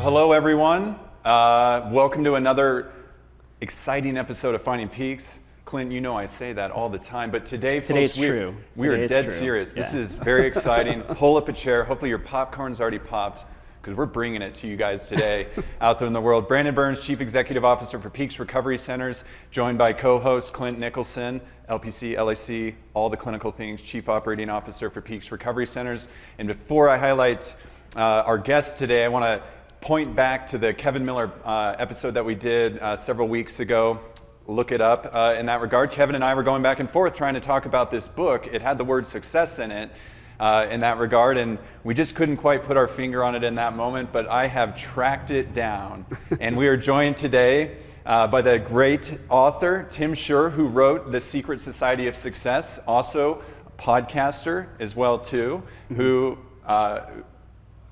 Hello everyone. Welcome to another exciting episode of Finding Peaks. Clint, you know I say that all the time, but today, folks, we are dead serious. This is very exciting. Pull up a chair. Hopefully your popcorn's already popped, because we're bringing it to you guys today out there in the world. Brandon Burns, Chief Executive Officer for Peaks Recovery Centers, joined by co-host Clint Nicholson, LPC, LAC, all the clinical things, Chief Operating Officer for Peaks Recovery Centers. And before I highlight our guest today, I want to point back to the Kevin Miller episode that we did several weeks ago. Look it up. In that regard, Kevin and I were going back and forth trying to talk about this book. It had the word success in it in that regard, and we just couldn't quite put our finger on it in that moment, but I have tracked it down. And we are joined today by the great author, Tim Schurrer, who wrote The Secret Society of Success, also a podcaster as well too, whose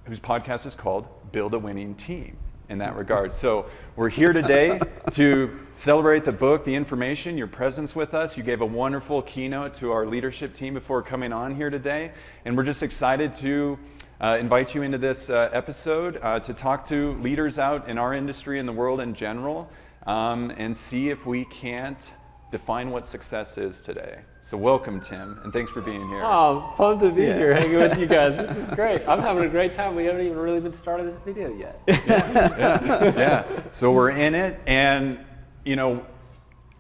podcast is called Build a Winning Team in that regard. So we're here today to celebrate the book, the information, your presence with us. You gave a wonderful keynote to our leadership team before coming on here today. And we're just excited to invite you into this episode to talk to leaders out in our industry and the world in general and see if we can't define what success is today. So welcome, Tim, and thanks for being here. Oh, fun to be here, hanging with you guys. This is great. I'm having a great time. We haven't even really been started this video yet. Yeah. So we're in it, and you know,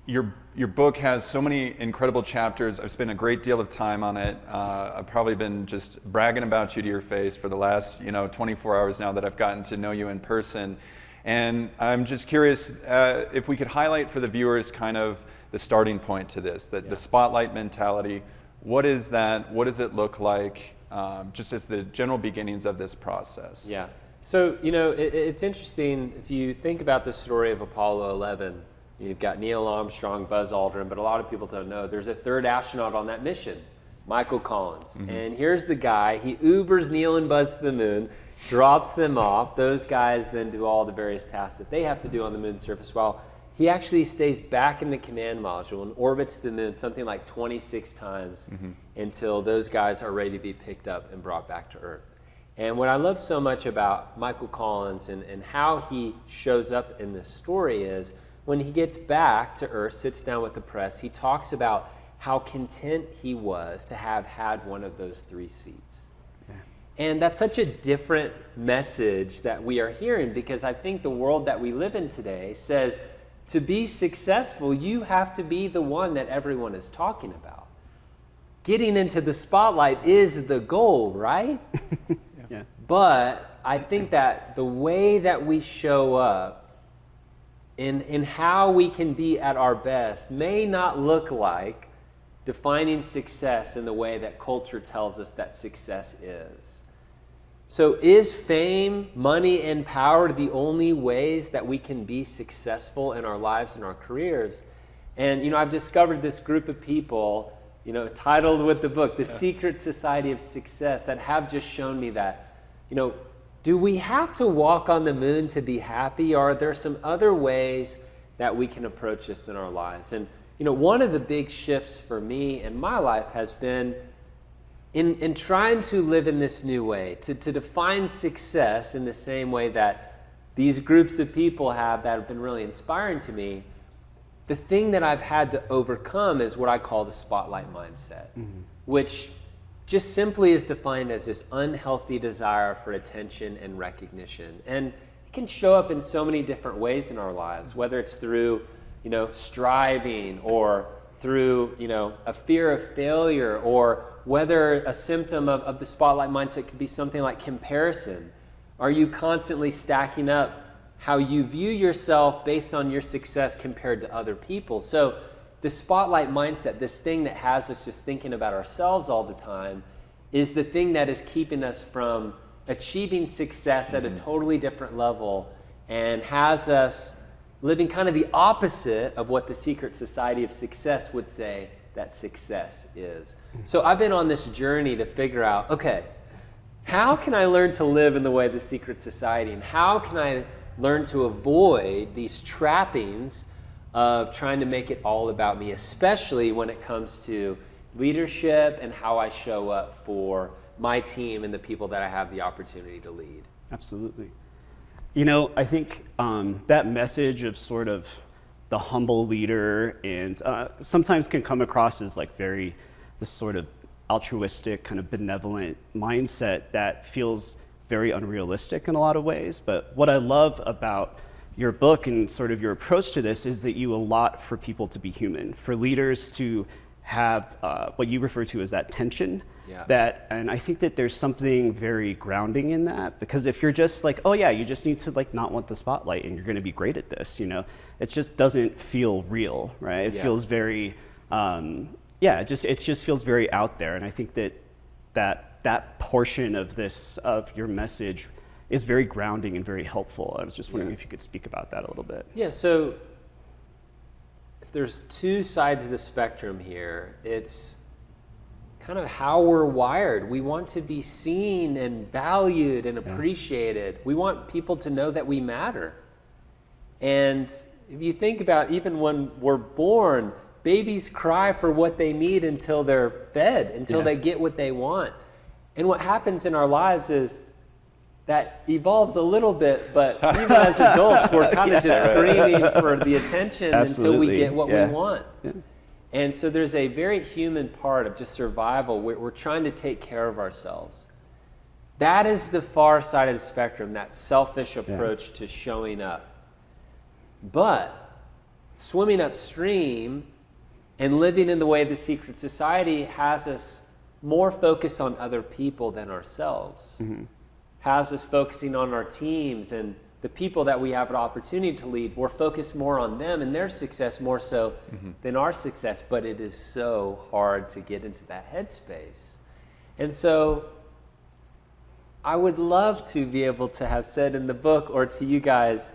your book has so many incredible chapters. I've spent a great deal of time on it. I've probably been just bragging about you to your face for the last 24 hours now that I've gotten to know you in person. And I'm just curious if we could highlight for the viewers kind of the starting point to this, the spotlight mentality. What is that? What does it look like? Just as the general beginnings of this process. Yeah. So, it's interesting if you think about the story of Apollo 11. You've got Neil Armstrong, Buzz Aldrin, but a lot of people don't know there's a third astronaut on that mission, Michael Collins. Mm-hmm. And here's the guy, he Ubers Neil and Buzz to the moon, drops them off. Those guys then do all the various tasks that they have to do on the moon's surface, while he actually stays back in the command module and orbits the moon something like 26 times until those guys are ready to be picked up and brought back to Earth. And what I love so much about Michael Collins and how he shows up in this story is when he gets back to Earth, sits down with the press, he talks about how content he was to have had one of those 3 seats. Yeah. And that's such a different message that we are hearing, because I think the world that we live in today says, to be successful, you have to be the one that everyone is talking about. Getting into the spotlight is the goal, right? Yeah. But I think that the way that we show up in how we can be at our best may not look like defining success in the way that culture tells us that success is. So is fame, money, and power the only ways that we can be successful in our lives and our careers? And I've discovered this group of people, titled with the book, The Secret Society of Success, that have just shown me that, do we have to walk on the moon to be happy, or are there some other ways that we can approach this in our lives? And one of the big shifts for me in my life has been in trying to live in this new way, to define success in the same way that these groups of people have that have been really inspiring to me. The thing that I've had to overcome is what I call the spotlight mindset, which just simply is defined as this unhealthy desire for attention and recognition. And it can show up in so many different ways in our lives, whether it's through, striving, or through, a fear of failure, or whether a symptom of the spotlight mindset could be something like comparison. Are you constantly stacking up how you view yourself based on your success compared to other people? So the spotlight mindset, this thing that has us just thinking about ourselves all the time, is the thing that is keeping us from achieving success at a totally different level, and has us living kind of the opposite of what the Secret Society of Success would say that success is. So I've been on this journey to figure out, okay, how can I learn to live in the way of the Secret Society, and how can I learn to avoid these trappings of trying to make it all about me, especially when it comes to leadership and how I show up for my team and the people that I have the opportunity to lead. Absolutely. I think that message of sort of the humble leader and sometimes can come across as like this sort of altruistic, kind of benevolent mindset that feels very unrealistic in a lot of ways. But what I love about your book and sort of your approach to this is that you allot for people to be human, for leaders to have what you refer to as that tension. Yeah. And I think that there's something very grounding in that, because if you're just like, oh yeah, you just need to like not want the spotlight and you're going to be great at this, it just doesn't feel real, right? It feels very, it just feels very out there. And I think that portion of your message is very grounding and very helpful. I was just wondering if you could speak about that a little bit. Yeah, so if there's two sides of the spectrum here, it's kind of how we're wired. We want to be seen and valued and appreciated. We want people to know that we matter. And if you think about even when we're born, babies cry for what they need until they're fed, until they get what they want. And what happens in our lives is that evolves a little bit, but even as adults, we're kind of just screaming for the attention until we get what we want. Yeah. And so there's a very human part of just survival. We're trying to take care of ourselves. That is the far side of the spectrum, that selfish approach to showing up. But swimming upstream and living in the way of the secret society has us more focused on other people than ourselves. Has us focusing on our teams and the people that we have an opportunity to lead. We're focused more on them and their success more so than our success, but it is so hard to get into that headspace. And so I would love to be able to have said in the book or to you guys,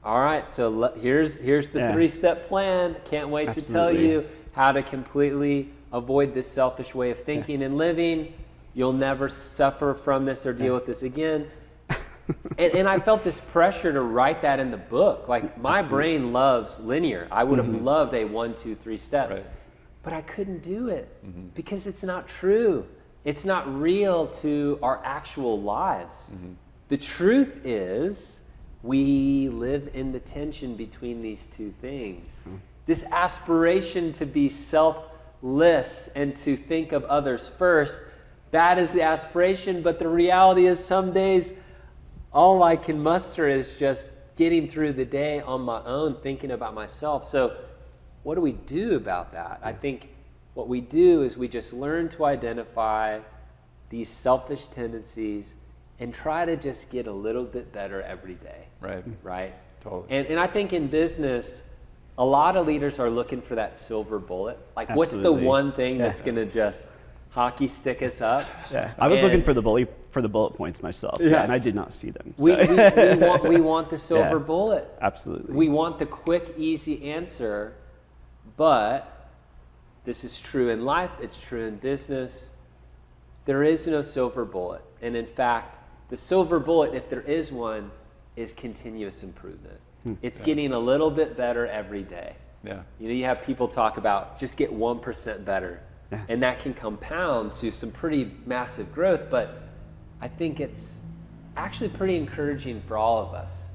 all right, so here's the three-step plan. Can't wait to tell you how to completely avoid this selfish way of thinking and living. You'll never suffer from this or deal with this again. And I felt this pressure to write that in the book. Like my brain loves linear. I would have loved a 1, 2, 3 step, but I couldn't do it because it's not true. It's not real to our actual lives. The truth is we live in the tension between these two things. This aspiration to be selfless and to think of others first, that is the aspiration, but the reality is some days all I can muster is just getting through the day on my own, thinking about myself. So what do we do about that? I think what we do is we just learn to identify these selfish tendencies and try to just get a little bit better every day. Right? Totally. And I think in business, a lot of leaders are looking for that silver bullet. Like what's the one thing that's going to just hockey stick us up? I was looking for the bullet points myself, and I did not see them. So. We want the silver bullet. Absolutely. We want the quick, easy answer, but this is true in life, it's true in business. There is no silver bullet. And in fact, the silver bullet, if there is one, is continuous improvement. It's getting a little bit better every day. You have people talk about just get 1% better. And that can compound to some pretty massive growth, but I think it's actually pretty encouraging for all of us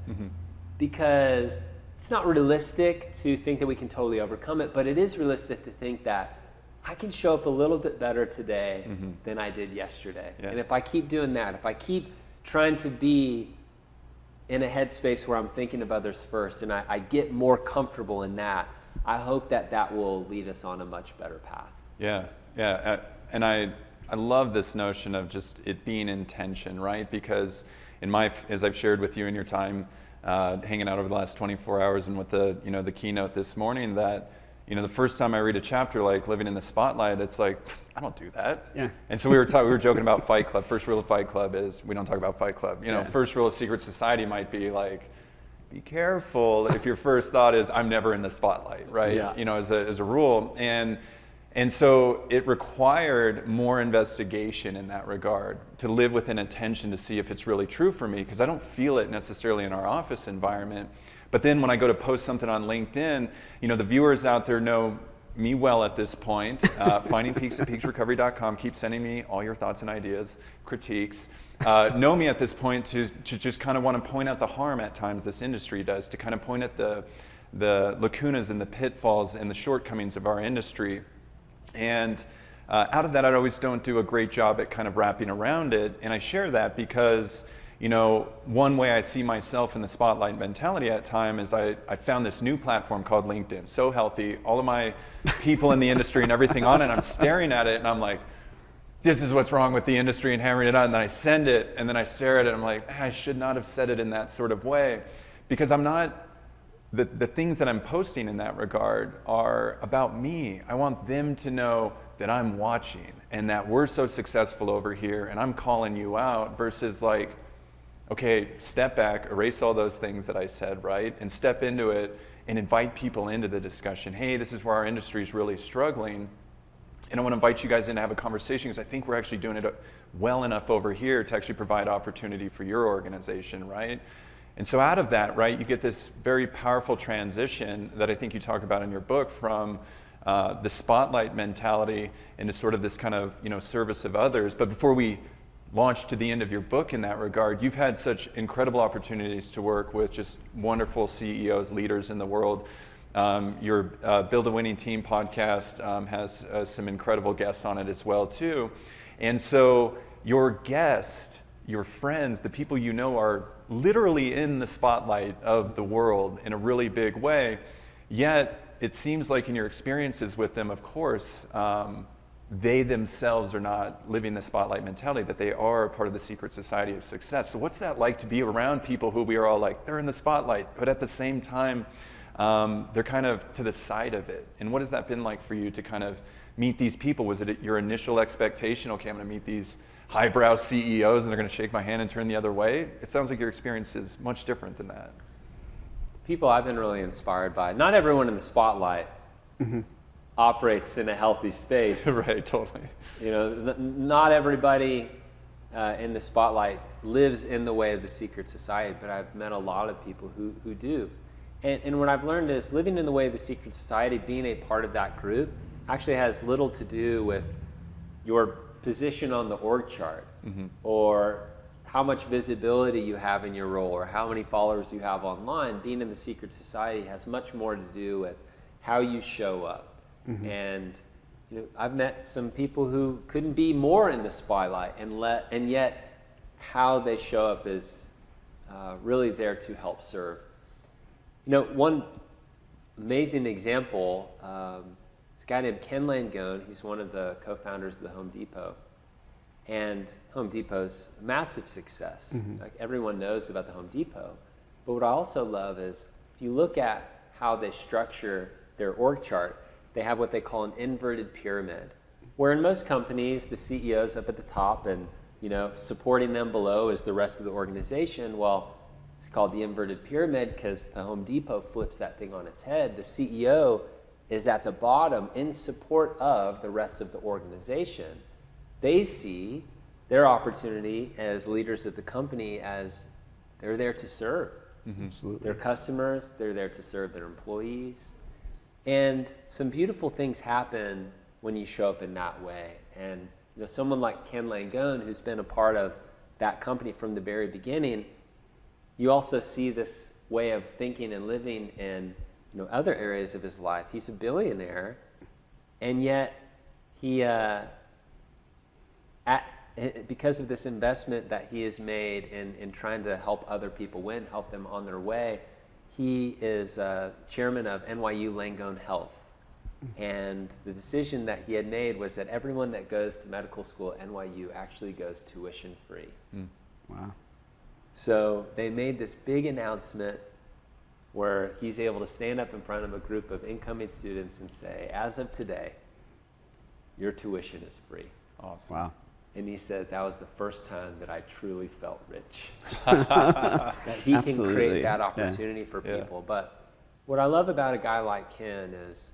because it's not realistic to think that we can totally overcome it, but it is realistic to think that I can show up a little bit better today than I did yesterday. And if I keep doing that, if I keep trying to be in a headspace where I'm thinking of others first and I get more comfortable in that, I hope that will lead us on a much better path. And I love this notion of just it being in tension, right? Because as I've shared with you in your time hanging out over the last 24 hours and with the keynote this morning, that the first time I read a chapter like Living in the Spotlight, it's like I don't do that. And so we were joking about Fight Club. First rule of Fight Club is we don't talk about Fight Club. First rule of Secret Society might be like, be careful if your first thought is I'm never in the spotlight, right? As a rule. And so it required more investigation in that regard to live within attention to see if it's really true for me, because I don't feel it necessarily in our office environment. But then when I go to post something on LinkedIn, the viewers out there know, me well at this point. Findingpeaks@peaksrecovery.com. Keep sending me all your thoughts and ideas, critiques. Know me at this point to just kind of want to point out the harm at times this industry does, to kind of point at the lacunas and the pitfalls and the shortcomings of our industry. And out of that, I always don't do a great job at kind of wrapping around it. And I share that because, you know, one way I see myself in the spotlight mentality at time is I found this new platform called LinkedIn. So healthy, all of my people in the industry and everything on it, I'm staring at it and I'm like, this is what's wrong with the industry, and hammering it out. And then I send it and then I stare at it and I'm like, I should not have said it in that sort of way, because I'm not, the things that I'm posting in that regard are about me. I want them to know that I'm watching and that we're so successful over here and I'm calling you out, versus like, okay, step back, erase all those things that I said, right? And step into it and invite people into the discussion. Hey, this is where our industry is really struggling. And I want to invite you guys in to have a conversation, because I think we're actually doing it well enough over here to actually provide opportunity for your organization, right? And so out of that, right, you get this very powerful transition that I think you talk about in your book, from the spotlight mentality into sort of this kind of, you know, service of others. But before we launch to the end of your book in that regard, you've had such incredible opportunities to work with just wonderful CEOs, leaders in the world. Your Build a Winning Team podcast has some incredible guests on it as well too. And so your guests, your friends, the people you know are literally in the spotlight of the world in a really big way. Yet it seems like in your experiences with them, of course, they themselves are not living the spotlight mentality, that they are a part of the secret society of success. So what's that like to be around people who we are all like, they're in the spotlight, but at the same time, they're kind of to the side of it? And what has that been like for you to kind of meet these people? Was it your initial expectation, okay, I'm going to meet these highbrow CEOs and they're going to shake my hand and turn the other way? It sounds like your experience is much different than that. People I've been really inspired by, not everyone in the spotlight operates in a healthy space. Right, totally. You know, not everybody in the spotlight lives in the way of the secret society, but I've met a lot of people who do. And what I've learned is living in the way of the secret society, being a part of that group, actually has little to do with your position on the org chart, or how much visibility you have in your role, or how many followers you have online. Being in the secret society has much more to do with how you show up. And you know, I've met some people who couldn't be more in the spotlight, and yet how they show up is really there to help serve. You know, one amazing example, this guy named Ken Langone, he's one of the co-founders of the Home Depot. And Home Depot's a massive success. Like, everyone knows about the Home Depot. But what I also love is, if you look at how they structure their org chart, they have what they call an inverted pyramid, where in most companies, the CEO's up at the top and, you know, supporting them below is the rest of the organization. Well, it's called the inverted pyramid because the Home Depot flips that thing on its head. The CEO is at the bottom in support of the rest of the organization. They see their opportunity as leaders of the company as they're there to serve their customers, they're there to serve their employees. And some beautiful things happen when you show up in that way. And you know, someone like Ken Langone, who's been a part of that company from the very beginning, you also see this way of thinking and living in, you know, other areas of his life. He's a billionaire, and yet he, because of this investment that he has made in trying to help other people win, help them on their way, he is chairman of NYU Langone Health. And the decision that he had made was that everyone that goes to medical school at NYU actually goes tuition free. Wow. So they made this big announcement where he's able to stand up in front of a group of incoming students and say, as of today, your tuition is free. Awesome. Wow. And he said that was the first time that I truly felt rich. That he can create that opportunity for people. But what I love about a guy like Ken is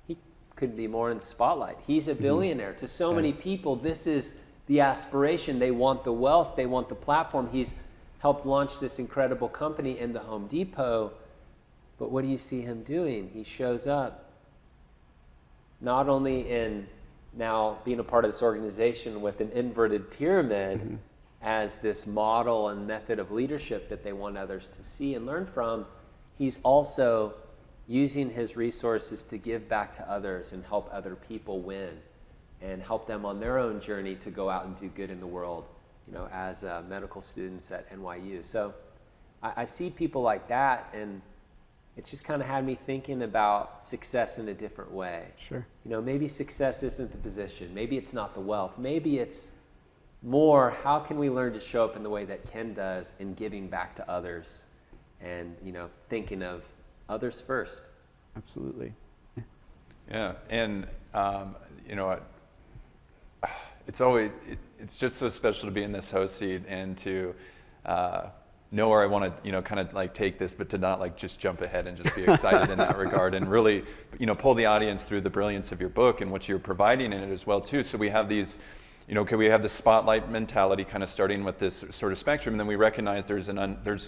he couldn't be more in the spotlight. He's a billionaire. To so many people, this is the aspiration. They want the wealth. They want the platform. He's helped launch this incredible company in the Home Depot. But what do you see him doing? He shows up not only in now being a part of this organization with an inverted pyramid as this model and method of leadership that they want others to see and learn from, he's also using his resources to give back to others and help other people win and help them on their own journey to go out and do good in the world, as medical students at NYU. So I see people like that, and it's just kind of had me thinking about success in a different way. Sure. Maybe success isn't the position. Maybe it's not the wealth. Maybe it's more, how can we learn to show up in the way that Ken does in giving back to others and, thinking of others first. Absolutely. Yeah, and it's just so special to be in this host seat and to know where I want to, kind of like take this, but to not like just jump ahead and just be excited in that regard, and really, pull the audience through the brilliance of your book and what you're providing in it as well too. So we have these, we have the spotlight mentality kind of starting with this sort of spectrum, and then we recognize there's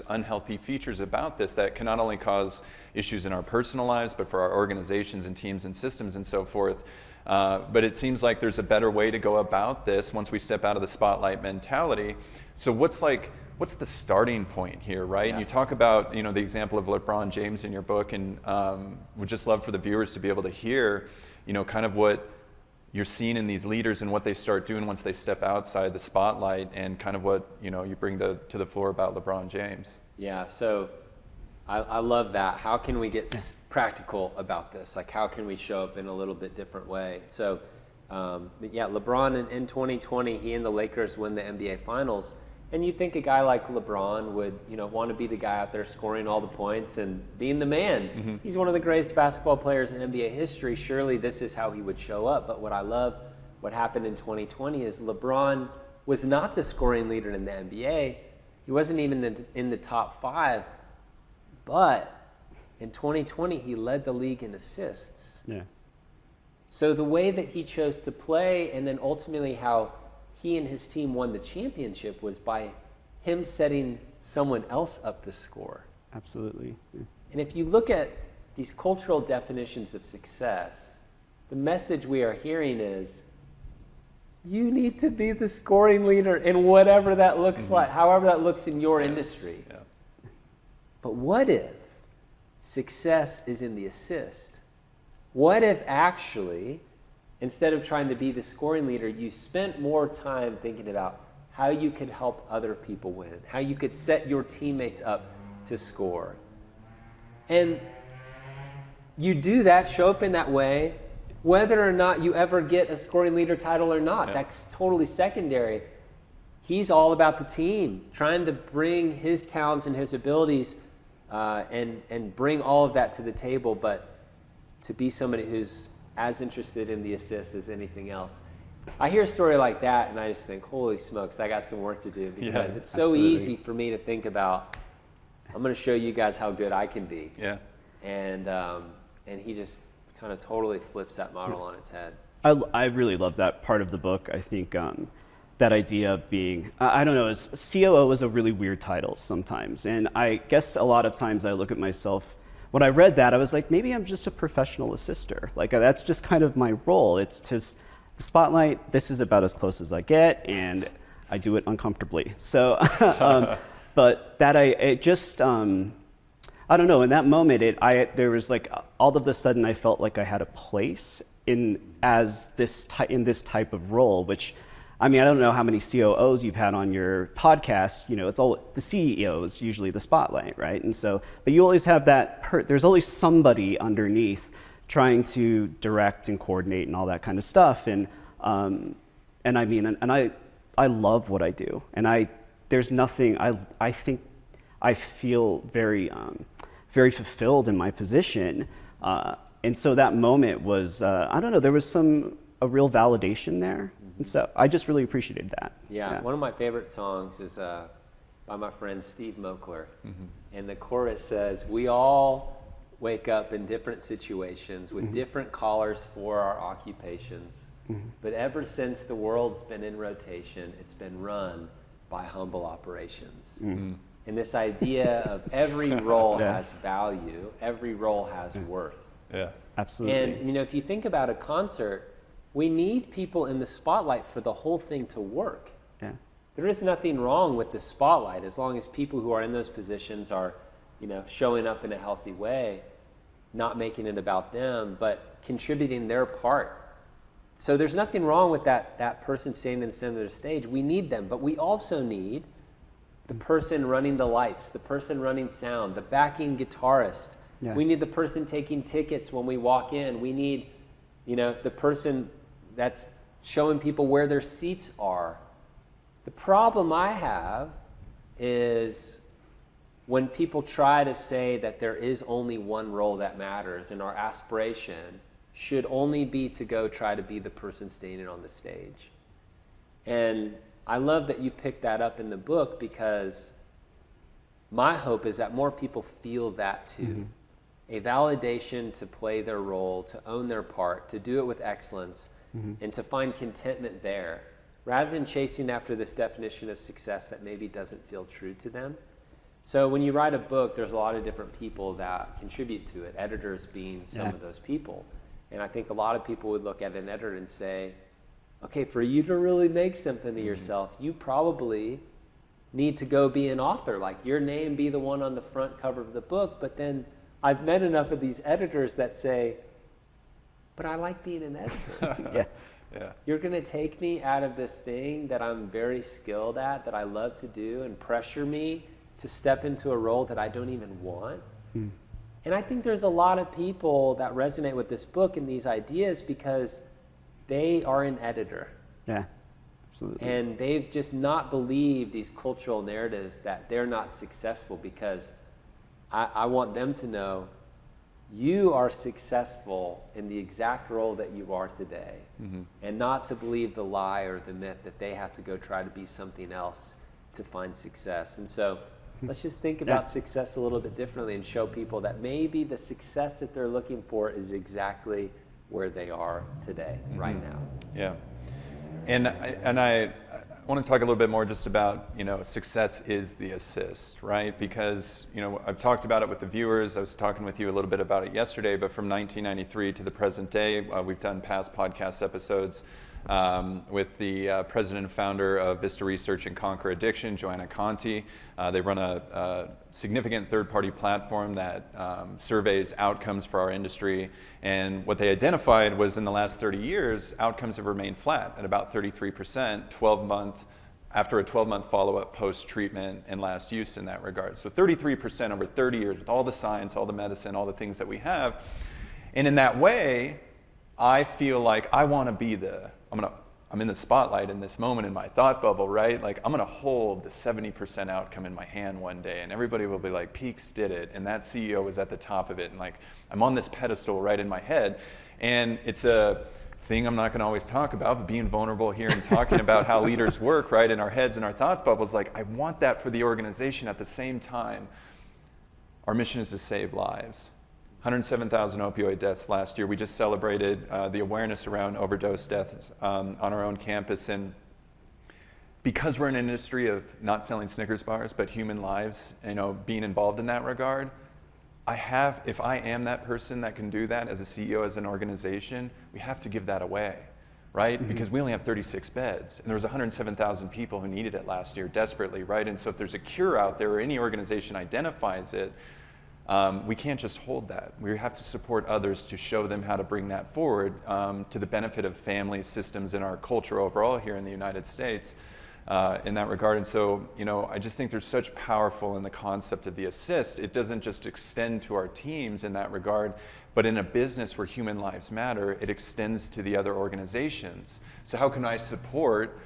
unhealthy features about this that can not only cause issues in our personal lives, but for our organizations and teams and systems and so forth. But it seems like there's a better way to go about this once we step out of the spotlight mentality. So what's the starting point here, right? Yeah. And you talk about, the example of LeBron James in your book, and would just love for the viewers to be able to hear, kind of what you're seeing in these leaders and what they start doing once they step outside the spotlight, and kind of what, you bring to the floor about LeBron James. Yeah, so I love that. How can we get practical about this? Like, how can we show up in a little bit different way? So, LeBron in 2020, he and the Lakers win the NBA Finals. And you think a guy like LeBron would, want to be the guy out there scoring all the points and being the man. Mm-hmm. He's one of the greatest basketball players in NBA history. Surely this is how he would show up. But what I love, what happened in 2020 is LeBron was not the scoring leader in the NBA. He wasn't even in the top 5. But in 2020, he led the league in assists. Yeah. So the way that he chose to play, and then ultimately how he and his team won the championship, was by him setting someone else up to score. Absolutely. Yeah. And if you look at these cultural definitions of success, the message we are hearing is, you need to be the scoring leader in whatever that looks like, however that looks in your industry. Yeah. But what if success is in the assist? What if actually, instead of trying to be the scoring leader, you spent more time thinking about how you could help other people win, how you could set your teammates up to score? And you do that, show up in that way, whether or not you ever get a scoring leader title or not, that's totally secondary. He's all about the team, trying to bring his talents and his abilities and bring all of that to the table, but to be somebody who's as interested in the assist as anything else. I hear a story like that and I just think, holy smokes, I got some work to do, because it's so easy for me to think about, I'm going to show you guys how good I can be. Yeah. And he just kind of totally flips that model on its head. I really love that part of the book. I think that idea of being, I don't know, COO is a really weird title sometimes. And I guess a lot of times I look at myself, when I read that, I was like, maybe I'm just a professional assister. Like, that's just kind of my role. It's just the spotlight, this is about as close as I get, and I do it uncomfortably. So, but that I don't know, in that moment, there was like, all of a sudden I felt like I had a place in this type of role, which, I mean, I don't know how many COOs you've had on your podcast. It's all the CEOs, usually the spotlight, right? And so, but you always have there's always somebody underneath trying to direct and coordinate and all that kind of stuff. And I mean, and I love what I do. And there's nothing, I think I feel very, very fulfilled in my position. And so that moment was, I don't know, there was a real validation there. And so I just really appreciated that. Yeah. One of my favorite songs is by my friend Steve Moakler. And the chorus says, we all wake up in different situations with different callers for our occupations. But ever since the world's been in rotation, it's been run by humble operations. And this idea of every role has value, every role has worth. Yeah. Absolutely. And if you think about a concert, we need people in the spotlight for the whole thing to work. Yeah. There is nothing wrong with the spotlight as long as people who are in those positions are, showing up in a healthy way, not making it about them, but contributing their part. So there's nothing wrong with that person standing in the center of the stage. We need them, but we also need the person running the lights, the person running sound, the backing guitarist. Yeah. We need the person taking tickets when we walk in. We need, the person that's showing people where their seats are. The problem I have is when people try to say that there is only one role that matters and our aspiration should only be to go try to be the person standing on the stage. And I love that you picked that up in the book, because my hope is that more people feel that too. Mm-hmm. A validation to play their role, to own their part, to do it with excellence, mm-hmm. and to find contentment there, rather than chasing after this definition of success that maybe doesn't feel true to them. So when you write a book, there's a lot of different people that contribute to it, editors being some of those people. And I think a lot of people would look at an editor and say, okay, for you to really make something of yourself, you probably need to go be an author, like your name be the one on the front cover of the book. But then I've met enough of these editors that say, but I like being an editor. Yeah. You're going to take me out of this thing that I'm very skilled at, that I love to do, and pressure me to step into a role that I don't even want. And I think there's a lot of people that resonate with this book and these ideas because they are an editor. Yeah, absolutely. And they've just not believed these cultural narratives that they're not successful, because I want them to know you are successful in the exact role that you are today, mm-hmm. and not to believe the lie or the myth that they have to go try to be something else to find success. And so let's just think about success a little bit differently and show people that maybe the success that they're looking for is exactly where they are today, mm-hmm. right now. Yeah. And I want to talk a little bit more just about, success is the assist, right? Because, I've talked about it with the viewers. I was talking with you a little bit about it yesterday, but from 1993 to the present day, we've done past podcast episodes with the president and founder of Vista Research and Conquer Addiction, Joanna Conti. They run a significant third-party platform that surveys outcomes for our industry. And what they identified was in the last 30 years, outcomes have remained flat at about 33%, after a 12-month follow-up post-treatment and last use in that regard. So 33% over 30 years with all the science, all the medicine, all the things that we have. And in that way, I feel like I want to be I'm in the spotlight in this moment in my thought bubble, right? Like I'm going to hold the 70% outcome in my hand one day, and everybody will be like, Peaks did it, and that CEO was at the top of it, and like I'm on this pedestal right in my head. And it's a thing I'm not going to always talk about, but being vulnerable here and talking about how leaders work, right, in our heads and our thoughts bubbles, like I want that for the organization. At the same time, our mission is to save lives. 107,000 opioid deaths last year. We just celebrated the awareness around overdose deaths on our own campus. And because we're in an industry of not selling Snickers bars, but human lives, being involved in that regard, if I am that person that can do that as a CEO, as an organization, we have to give that away, right? Mm-hmm. Because we only have 36 beds, and there was 107,000 people who needed it last year desperately, right? And so if there's a cure out there, or any organization identifies it, we can't just hold that. We have to support others to show them how to bring that forward to the benefit of families, systems, and our culture overall here in the United States in that regard. And so, I just think there's such powerful in the concept of the assist. It doesn't just extend to our teams in that regard, but in a business where human lives matter, it extends to the other organizations. So how can I support,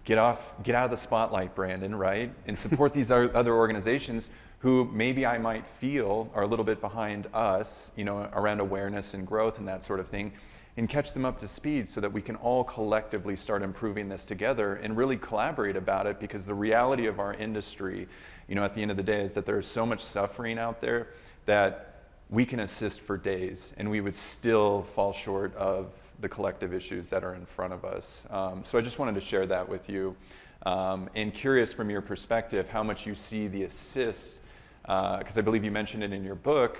get out of the spotlight, Brandon, right? And support these other organizations who maybe I might feel are a little bit behind us, around awareness and growth and that sort of thing, and catch them up to speed so that we can all collectively start improving this together and really collaborate about it. Because the reality of our industry, at the end of the day, is that there's so much suffering out there that we can assist for days and we would still fall short of the collective issues that are in front of us. So I just wanted to share that with you. And curious from your perspective, how much you see the assist because I believe you mentioned it in your book,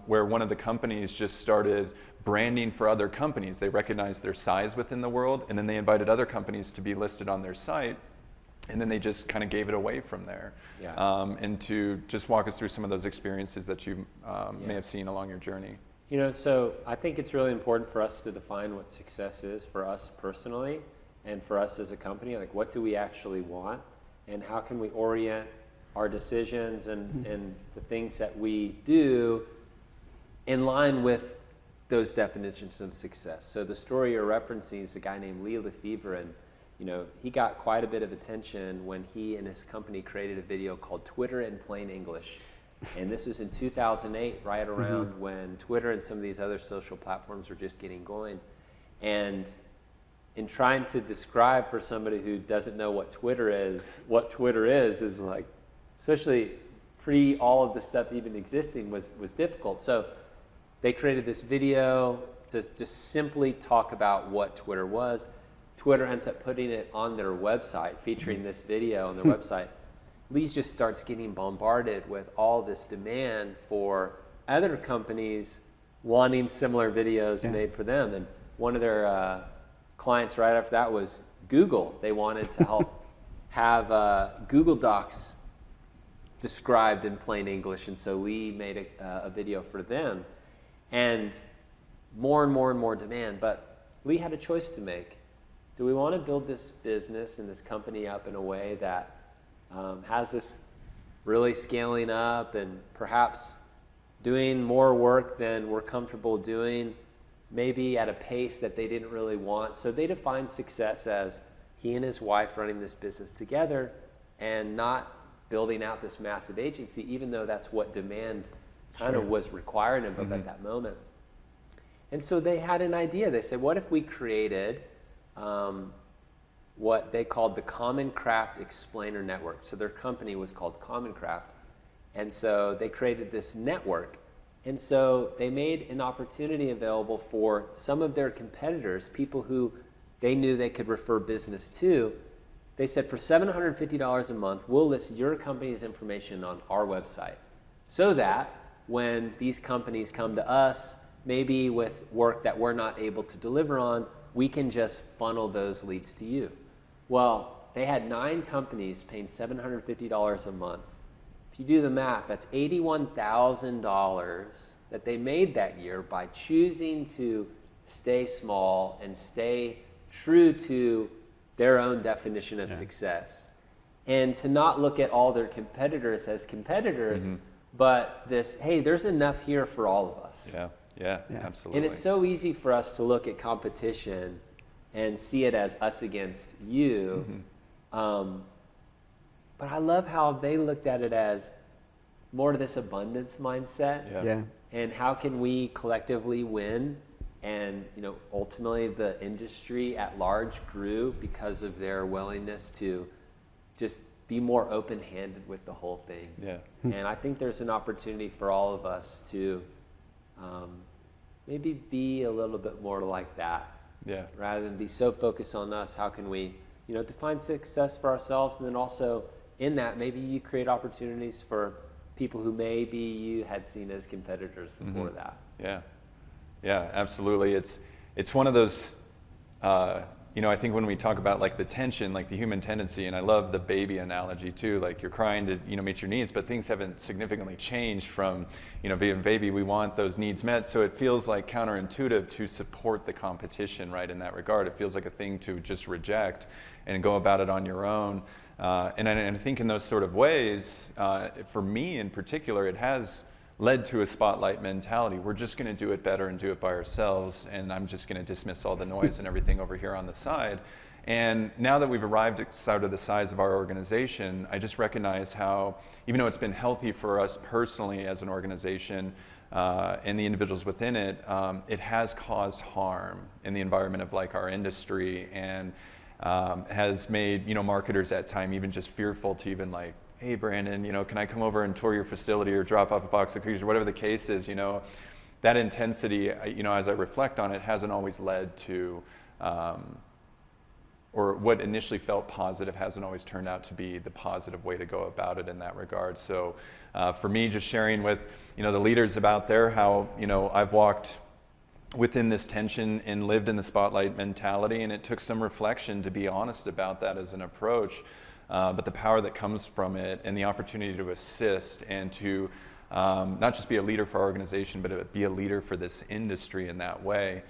where one of the companies just started branding for other companies. They recognized their size within the world, and then they invited other companies to be listed on their site, and then they just kind of gave it away from there. And to just walk us through some of those experiences that you may have seen along your journey. So I think it's really important for us to define what success is for us personally and for us as a company. Like, what do we actually want, and how can we orient our decisions and the things that we do in line with those definitions of success. So the story you're referencing is a guy named Lee Lefevre, and he got quite a bit of attention when he and his company created a video called Twitter in Plain English. And this was in 2008, right around when Twitter and some of these other social platforms were just getting going. And in trying to describe for somebody who doesn't know what Twitter is like, especially pre all of the stuff even existing, was difficult. So they created this video to just simply talk about what Twitter was. Twitter ends up putting it on their website, featuring this video on their website. Lee just starts getting bombarded with all this demand for other companies wanting similar videos made for them. And one of their clients right after that was Google. They wanted to help have Google Docs described in plain English, and so Lee made a video for them. And more and more and more demand, but Lee had a choice to make. Do we want to build this business and this company up in a way that has this really scaling up and perhaps doing more work than we're comfortable doing, maybe at a pace that they didn't really want? So they defined success as he and his wife running this business together and not building out this massive agency, even though that's what demand kind of was requiring of them at that moment. And so they had an idea. They said, what if we created what they called the Common Craft Explainer Network? So their company was called Common Craft. And so they created this network. And so they made an opportunity available for some of their competitors, people who they knew they could refer business to. They said, for $750 a month, we'll list your company's information on our website, so that when these companies come to us, maybe with work that we're not able to deliver on, we can just funnel those leads to you. Well, they had 9 companies paying $750 a month. If you do the math, that's $81,000 that they made that year by choosing to stay small and stay true to their own definition of success. And to not look at all their competitors as competitors, but this, hey, there's enough here for all of us. Yeah, absolutely. And it's so easy for us to look at competition and see it as us against you. But I love how they looked at it as more of this abundance mindset. And how can we collectively win? And ultimately the industry at large grew because of their willingness to just be more open-handed with the whole thing. And I think there's an opportunity for all of us to maybe be a little bit more like that. Rather than be so focused on us, how can we define success for ourselves, and then also in that maybe you create opportunities for people who maybe you had seen as competitors before that. Yeah, absolutely. It's one of those, I think when we talk about like the tension, like the human tendency, and I love the baby analogy too, like you're crying to, meet your needs, but things haven't significantly changed from, being a baby. We want those needs met. So it feels like counterintuitive to support the competition, right? In that regard, it feels like a thing to just reject and go about it on your own. And I think in those sort of ways, for me in particular, it has led to a spotlight mentality. We're just going to do it better and do it by ourselves, and I'm just going to dismiss all the noise and everything over here on the side. And now that we've arrived outside of the size of our organization, I just recognize how, even though it's been healthy for us personally as an organization and the individuals within it, it has caused harm in the environment of like our industry, and has made marketers at time even just fearful to even like, hey Brandon, can I come over and tour your facility or drop off a box of cookies or whatever the case is, that intensity, as I reflect on it, hasn't always led to or what initially felt positive hasn't always turned out to be the positive way to go about it in that regard. So for me, just sharing with the leaders about there how I've walked within this tension and lived in the spotlight mentality, and it took some reflection to be honest about that as an approach, but the power that comes from it and the opportunity to assist and to not just be a leader for our organization, but be a leader for this industry in that way,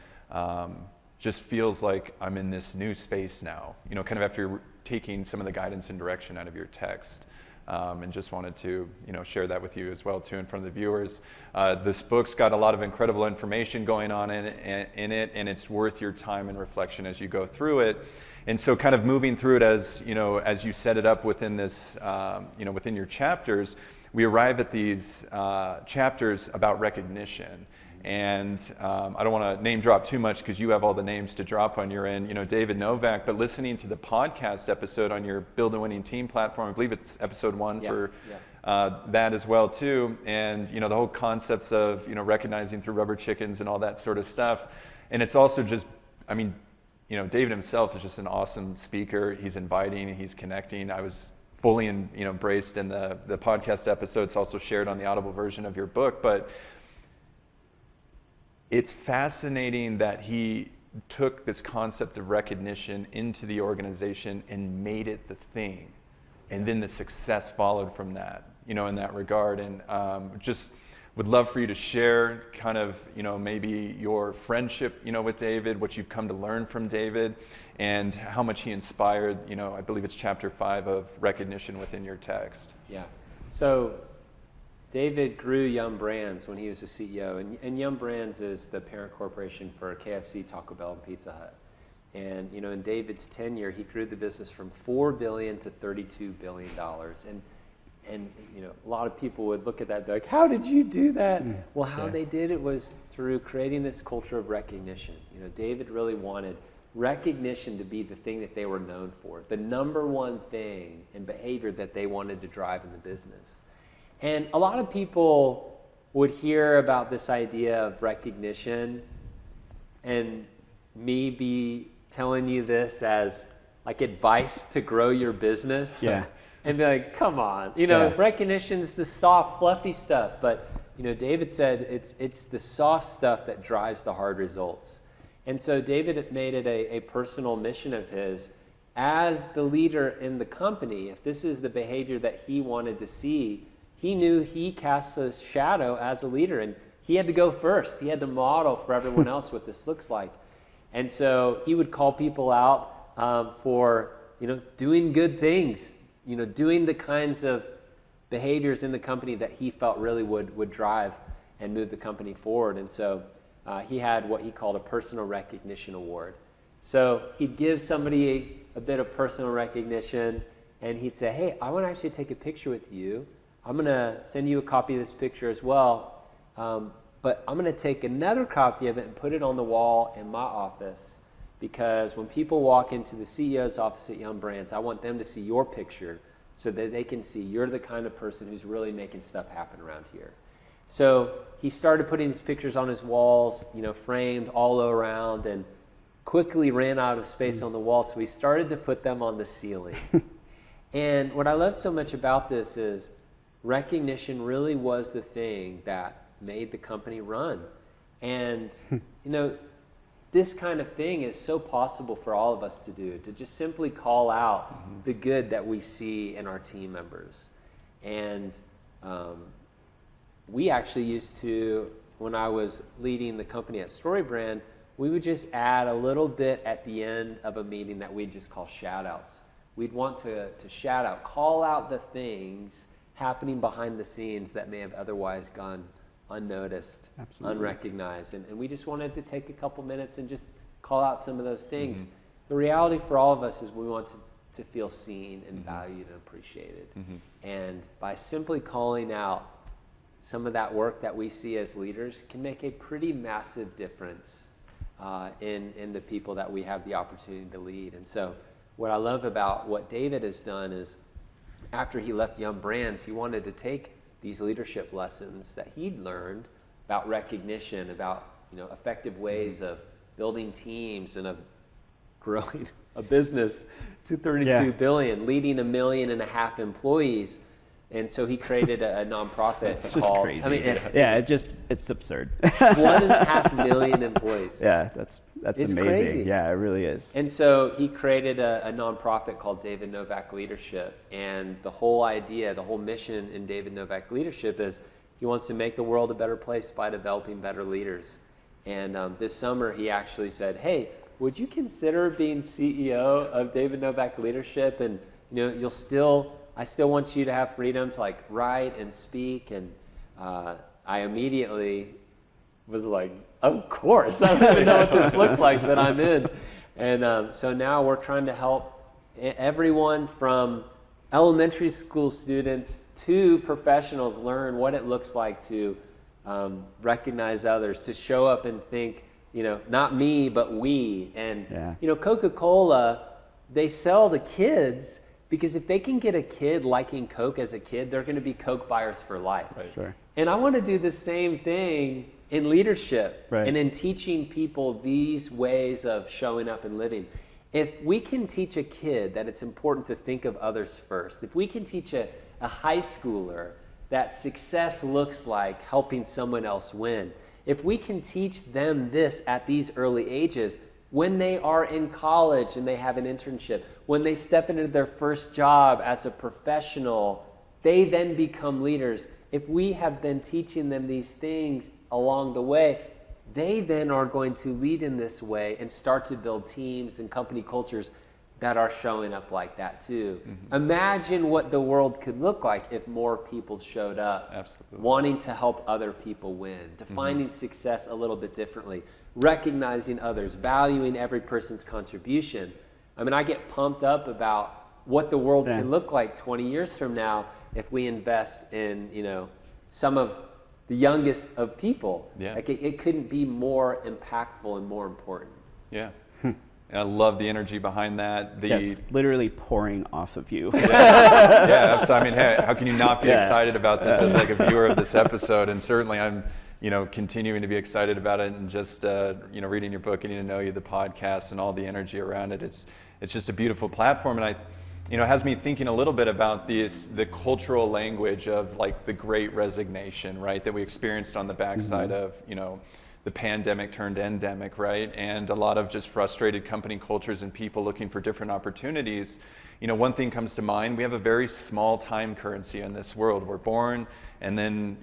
just feels like I'm in this new space now, kind of after taking some of the guidance and direction out of your text. And just wanted to share that with you as well too in front of the viewers. This book's got a lot of incredible information going on in it, and it's worth your time and reflection as you go through it. And so kind of moving through it as you set it up within this, within your chapters, we arrive at these chapters about recognition. And I don't want to name drop too much because you have all the names to drop on your end, David Novak, but listening to the podcast episode on your Build a Winning Team platform, I believe it's episode 1 for that as well too. And, the whole concepts of, recognizing through rubber chickens and all that sort of stuff. And it's also just, David himself is just an awesome speaker. He's inviting, he's connecting. I was fully embraced in the podcast episode. It's also shared on the Audible version of your book, but it's fascinating that he took this concept of recognition into the organization and made it the thing. And then the success followed from that, in that regard. And just would love for you to share kind of, maybe your friendship, with David, what you've come to learn from David, and how much he inspired, I believe it's chapter 5 of recognition within your text. Yeah. So David grew Yum Brands when he was the CEO, and Yum Brands is the parent corporation for KFC, Taco Bell, and Pizza Hut. And in David's tenure, he grew the business from $4 billion to $32 billion. And a lot of people would look at that and be like, how did you do that? Well, how they did it was through creating this culture of recognition. David really wanted recognition to be the thing that they were known for, the number one thing and behavior that they wanted to drive in the business. And a lot of people would hear about this idea of recognition and me be telling you this as like advice to grow your business. Yeah. And be like, come on, recognition's the soft, fluffy stuff. But, David said it's the soft stuff that drives the hard results. And so David made it a personal mission of his as the leader in the company. If this is the behavior that he wanted to see, he knew he casts a shadow as a leader, and he had to go first. He had to model for everyone else what this looks like. And so he would call people out for, doing good things, doing the kinds of behaviors in the company that he felt really would drive and move the company forward. And so he had what he called a personal recognition award. So he'd give somebody a bit of personal recognition, and he'd say, hey, I want to actually take a picture with you. I'm going to send you a copy of this picture as well, but I'm going to take another copy of it and put it on the wall in my office, because when people walk into the CEO's office at Yum Brands, I want them to see your picture so that they can see you're the kind of person who's really making stuff happen around here. So he started putting these pictures on his walls, framed all around, and quickly ran out of space on the wall, so he started to put them on the ceiling. And what I love so much about this is recognition really was the thing that made the company run. And, this kind of thing is so possible for all of us to do, to just simply call out the good that we see in our team members. And we actually used to, when I was leading the company at StoryBrand, we would just add a little bit at the end of a meeting that we'd just call shout outs. We'd want to shout out, call out the things happening behind the scenes that may have otherwise gone unnoticed, unrecognized. And we just wanted to take a couple minutes and just call out some of those things. The reality for all of us is we want to feel seen and valued and appreciated. And by simply calling out some of that work that we see as leaders can make a pretty massive difference in the people that we have the opportunity to lead. And so what I love about what David has done is, after he left Yum Brands, he wanted to take these leadership lessons that he'd learned about recognition, about effective ways of building teams and of growing a business to 32 billion, leading 1.5 million employees. And so he created a nonprofit It's just called, crazy. I mean, it's absurd. 1.5 million employees. Yeah, that's It's amazing. crazy. Yeah, it really is. And so he created a nonprofit called David Novak Leadership. And the whole idea, the whole mission in David Novak Leadership is he wants to make the world a better place by developing better leaders. And this summer he actually said, hey, would you consider being CEO of David Novak Leadership? And I still want you to have freedom to like write and speak. And I immediately was like, of course, I don't even know what this looks like, but I'm in. And so now we're trying to help everyone from elementary school students to professionals learn what it looks like to recognize others, to show up and think, not me, but we. And, Coca-Cola, they sell to kids because if they can get a kid liking Coke as a kid, they're going to be Coke buyers for life. Right. Sure. And I want to do the same thing in leadership and in teaching people these ways of showing up and living. If we can teach a kid that it's important to think of others first, if we can teach a high schooler that success looks like helping someone else win, if we can teach them this at these early ages, when they are in college and they have an internship, when they step into their first job as a professional, they then become leaders. If we have been teaching them these things along the way, they then are going to lead in this way and start to build teams and company cultures that are showing up like that too. Mm-hmm. Imagine what the world could look like if more people showed up wanting to help other people win, defining success a little bit differently, recognizing others, valuing every person's contribution. I mean, I get pumped up about what the world can look like 20 years from now if we invest in, some of the youngest of people. Yeah. Like it couldn't be more impactful and more important. Yeah. And I love the energy behind that. It's literally pouring off of you. Yeah. So I mean, hey, how can you not be excited about this as like a viewer of this episode? And certainly I'm, continuing to be excited about it, and just, reading your book, getting to know you, the podcast, and all the energy around it. It's just a beautiful platform. And it has me thinking a little bit about the cultural language of like the Great Resignation, right? That we experienced on the backside of, the pandemic turned endemic, right? And a lot of just frustrated company cultures and people looking for different opportunities. One thing comes to mind: we have a very small time currency in this world. We're born, and then,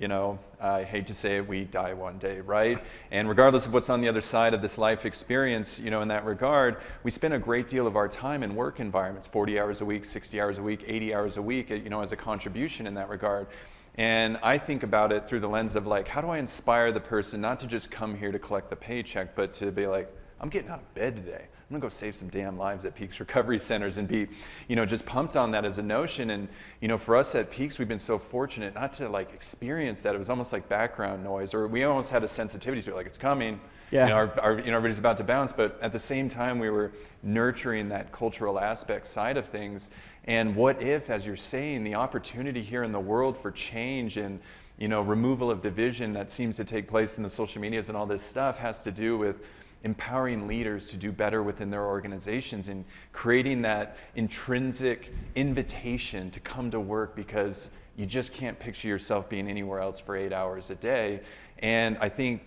I hate to say it, we die one day, right? And regardless of what's on the other side of this life experience, in that regard, we spend a great deal of our time in work environments, 40 hours a week, 60 hours a week, 80 hours a week, as a contribution in that regard. And I think about it through the lens of like, how do I inspire the person not to just come here to collect the paycheck, but to be like, I'm getting out of bed today. I'm gonna go save some damn lives at Peaks Recovery Centers, and be, just pumped on that as a notion. And, for us at Peaks, we've been so fortunate not to like experience that. It was almost like background noise, or we almost had a sensitivity to it, like it's coming. Yeah. Everybody's about to bounce, but at the same time, we were nurturing that cultural aspect side of things. And what if, as you're saying, the opportunity here in the world for change and, removal of division that seems to take place in the social medias and all this stuff has to do with empowering leaders to do better within their organizations and creating that intrinsic invitation to come to work because you just can't picture yourself being anywhere else for 8 hours a day. And I think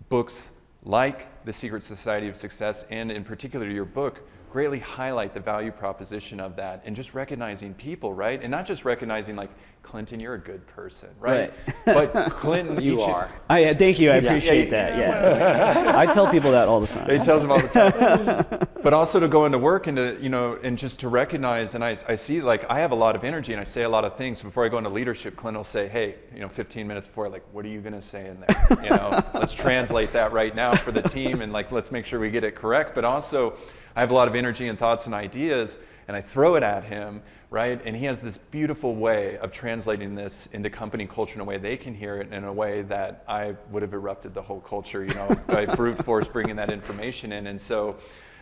books like The Secret Society of Success, and in particular your book, greatly highlight the value proposition of that, and just recognizing people, right? And not just recognizing like, Clinton, you're a good person, right? But Clinton, you are. Thank you, I appreciate that, yeah. I tell people that all the time. He tells them all the time. But also to go into work and to, and just to recognize, and I see like, I have a lot of energy and I say a lot of things. Before I go into leadership, Clinton will say, hey, 15 minutes before, like, what are you gonna say in there? Let's translate that right now for the team, and like, let's make sure we get it correct. But also, I have a lot of energy and thoughts and ideas, and I throw it at him, right? And he has this beautiful way of translating this into company culture in a way they can hear it, in a way that I would have erupted the whole culture, by brute force bringing that information in. And so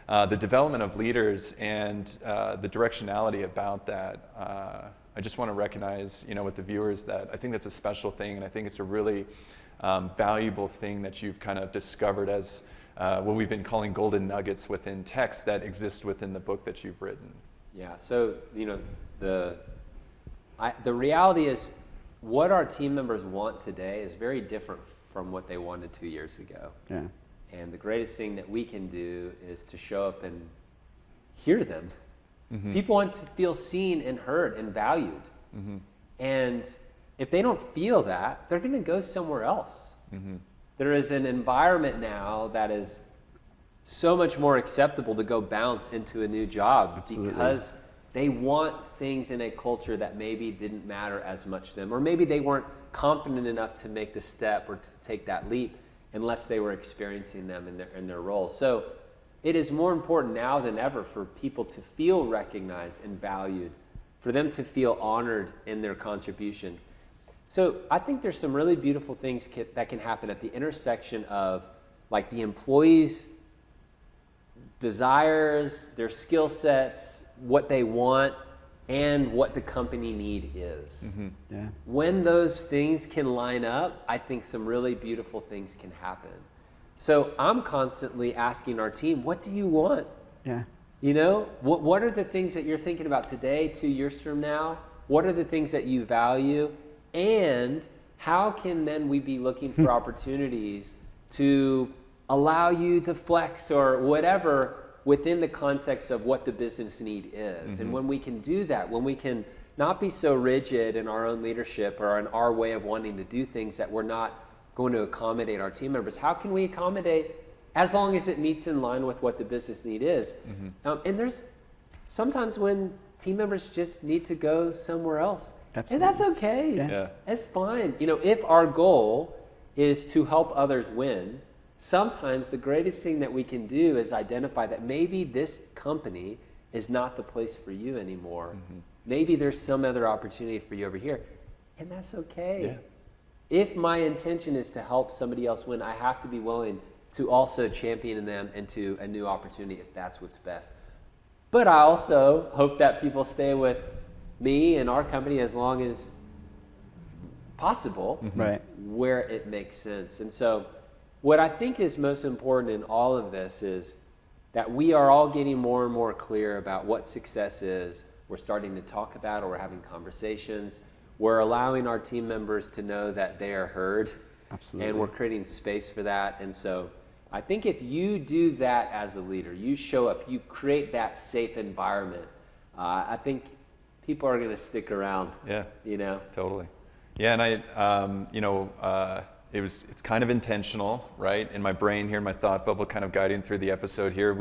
the development of leaders and the directionality about that, I just want to recognize, with the viewers, that I think that's a special thing, and I think it's a really valuable thing that you've kind of discovered as what we've been calling golden nuggets within text that exist within the book that you've written. Yeah, so, the reality is what our team members want today is very different from what they wanted 2 years ago. Yeah. And the greatest thing that we can do is to show up and hear them. Mm-hmm. People want to feel seen and heard and valued. Mm-hmm. And if they don't feel that, they're going to go somewhere else. Mm-hmm. There is an environment now that is so much more acceptable to go bounce into a new job. Absolutely. Because they want things in a culture that maybe didn't matter as much to them, or maybe they weren't confident enough to make the step or to take that leap unless they were experiencing them in their role. So it is more important now than ever for people to feel recognized and valued, for them to feel honored in their contribution. So I think there's some really beautiful things that can happen at the intersection of like the employees' desires, their skill sets, what they want, and what the company need is. Mm-hmm. Yeah. When those things can line up, I think some really beautiful things can happen. So I'm constantly asking our team, what do you want? Yeah. What are the things that you're thinking about today, 2 years from now? What are the things that you value? And how can then we be looking for opportunities to allow you to flex or whatever within the context of what the business need is. Mm-hmm. And when we can do that, when we can not be so rigid in our own leadership or in our way of wanting to do things that we're not going to accommodate our team members, how can we accommodate as long as it meets in line with what the business need is? Mm-hmm. And there's sometimes when team members just need to go somewhere else. Absolutely. And that's okay. Yeah. It's fine. If our goal is to help others win, sometimes the greatest thing that we can do is identify that maybe this company is not the place for you anymore. Mm-hmm. Maybe there's some other opportunity for you over here, and that's okay. Yeah. If my intention is to help somebody else win, I have to be willing to also champion them into a new opportunity if that's what's best. But I also hope that people stay with me and our company as long as possible, mm-hmm. right, where it makes sense. And so what I think is most important in all of this is that we are all getting more and more clear about what success is. We're starting to talk about it, we're having conversations. We're allowing our team members to know that they are heard. Absolutely. And we're creating space for that. And so I think if you do that as a leader, you show up, you create that safe environment, I think people are going to stick around. Yeah. Totally. Yeah, and it's kind of intentional, right? In my brain here, my thought bubble kind of guiding through the episode here.